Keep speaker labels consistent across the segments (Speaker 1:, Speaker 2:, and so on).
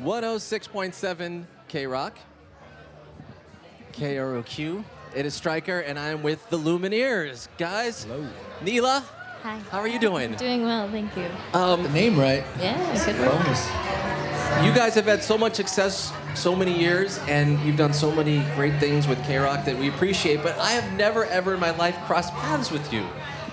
Speaker 1: 106.7 KROQ, KROQ. It is Stryker, and I'm with the Lumineers. Guys,
Speaker 2: hello.
Speaker 1: Neela,
Speaker 3: hi.
Speaker 1: How are you doing?
Speaker 3: Doing well, thank you.
Speaker 2: The name right.
Speaker 3: Yeah, good work.
Speaker 2: Bonus.
Speaker 1: You guys have had so much success so many years, and you've done so many great things with KROQ that we appreciate, but I have never, ever in my life crossed paths with you.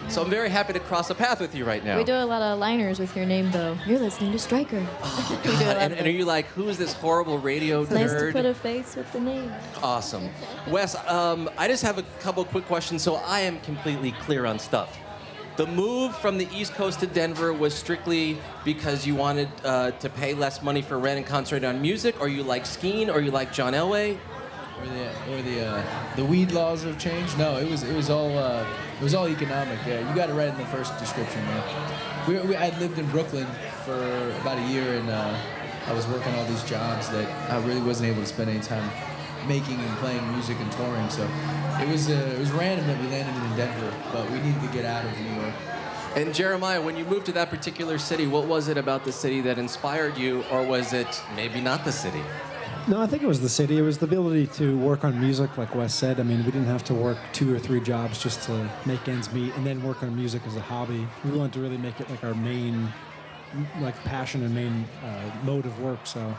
Speaker 1: So I'm very happy to cross a path with you right now.
Speaker 3: We do a lot of liners with your name, though. You're listening to Stryker.
Speaker 1: Oh,
Speaker 3: We do a
Speaker 1: God.
Speaker 3: lot
Speaker 1: And,
Speaker 3: of
Speaker 1: and are
Speaker 3: it.
Speaker 1: you like, who is this horrible radio
Speaker 3: It's
Speaker 1: nerd?
Speaker 3: nice to put a face with the name.
Speaker 1: Awesome. Wes, I just have a couple quick questions so I am completely clear on stuff. The move from the East Coast to Denver was strictly because you wanted to pay less money for rent and concentrate on music, or you like skiing, or you like John Elway?
Speaker 2: Or the weed laws have changed. No, it was all economic. Yeah, you got it right in the first description. Man. I lived in Brooklyn for about a year, and I was working all these jobs that I really wasn't able to spend any time making and playing music and touring. So it was random that we landed in Denver, but we needed to get out of New York.
Speaker 1: And Jeremiah, when you moved to that particular city, what was it about the city that inspired you, or was it maybe not the city?
Speaker 4: No, I think it was the city. It was the ability to work on music, like Wes said. I mean, we didn't have to work 2 or 3 jobs just to make ends meet and then work on music as a hobby. We wanted to really make it like our main, like passion and main mode of work. So,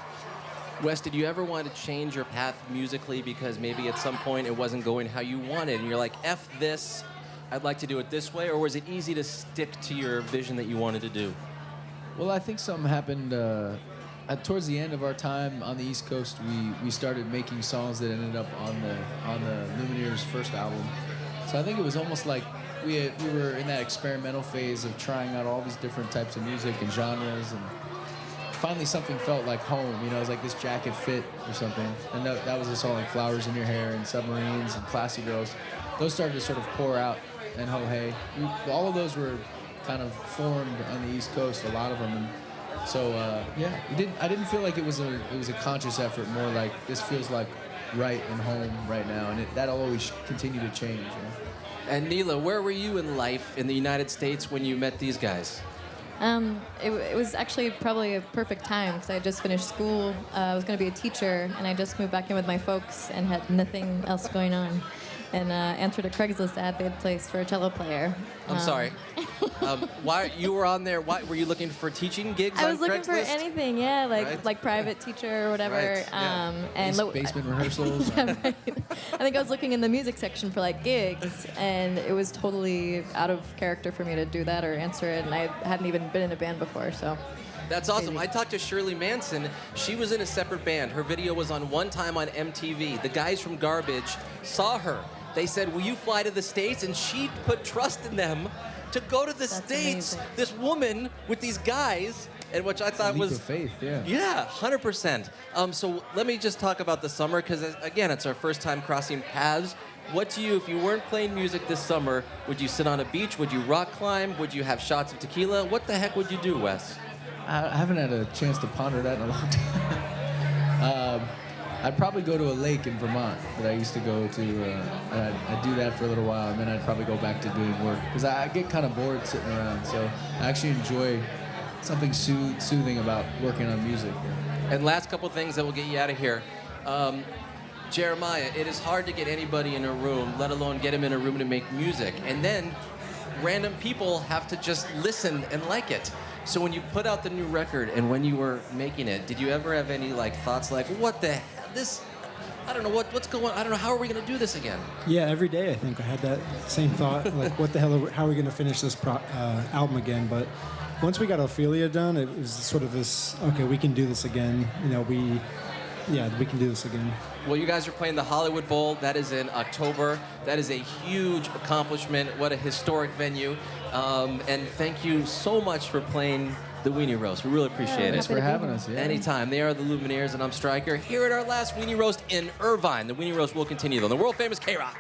Speaker 1: Wes, did you ever want to change your path musically because maybe at some point it wasn't going how you wanted and you're like, F this, I'd like to do it this way? Or was it easy to stick to your vision that you wanted to do?
Speaker 2: Well, I think something happened towards the end of our time on the East Coast. We started making songs that ended up on the Lumineers' first album. So I think it was almost like we were in that experimental phase of trying out all these different types of music and genres, and finally something felt like home. You know, it was like this jacket fit or something. And that was a song like Flowers in Your Hair and Submarines and Classy Girls. Those started to sort of pour out, and Ho Hey. All of those were kind of formed on the East Coast, a lot of them. And so I didn't feel like it was a conscious effort. More like this feels like right and home right now, and that'll always continue to change. You know?
Speaker 1: And Neela, where were you in life in the United States when you met these guys?
Speaker 3: It was actually probably a perfect time because I had just finished school. I was going to be a teacher, and I just moved back in with my folks and had nothing else going on. And answered a Craigslist ad they had placed for a cello player.
Speaker 1: I'm sorry. Why you were on there? Why were you looking for teaching gigs?
Speaker 3: I was
Speaker 1: on
Speaker 3: looking for
Speaker 1: Craigslist?
Speaker 3: anything, yeah,
Speaker 1: Right.
Speaker 3: like private teacher or whatever.
Speaker 1: Right, yeah.
Speaker 3: And
Speaker 2: Basement rehearsals.
Speaker 3: yeah, right. I think I was looking in the music section for like gigs, and it was totally out of character for me to do that or answer it, and I hadn't even been in a band before, so.
Speaker 1: That's awesome. I talked to Shirley Manson. She was in a separate band. Her video was on One Time on MTV. The guys from Garbage saw her. They said, will you fly to the States? And she put trust in them to go to the States.
Speaker 3: Amazing.
Speaker 1: This woman with these guys, and which I thought
Speaker 2: Leap
Speaker 1: was
Speaker 2: of faith, yeah.
Speaker 1: Yeah, 100%. So let me just talk about the summer, because again, it's our first time crossing paths. What do you, if you weren't playing music this summer, would you sit on a beach? Would you rock climb? Would you have shots of tequila? What the heck would you do, Wes?
Speaker 2: I haven't had a chance to ponder that in a long time. I'd probably go to a lake in Vermont that I used to go to. And I'd do that for a little while, and then I'd probably go back to doing work because I get kind of bored sitting around. So I actually enjoy something soothing about working on music.
Speaker 1: And last couple things that will get you out of here. Jeremiah, it is hard to get anybody in a room, let alone get him in a room to make music. And then random people have to just listen and like it. So when you put out the new record and when you were making it, did you ever have any like thoughts like, what the hell, this, I don't know, what's going on, I don't know, how are we going to do this again?
Speaker 4: yeah, every day I think I had that same thought, like, what the hell, how are we going to finish this album again? But once we got Ophelia done, it was sort of this, okay, we can do this again. You know, we can do this again.
Speaker 1: Well, you guys are playing the Hollywood Bowl. That is in October. That is a huge accomplishment. What a historic venue. And thank you so much for playing the Weenie Roast. We really appreciate it.
Speaker 2: Thanks for having us. Yeah.
Speaker 1: Anytime. They are the Lumineers, and I'm Stryker. Here at our last Weenie Roast in Irvine. The Weenie Roast will continue, though. The world-famous KROQ.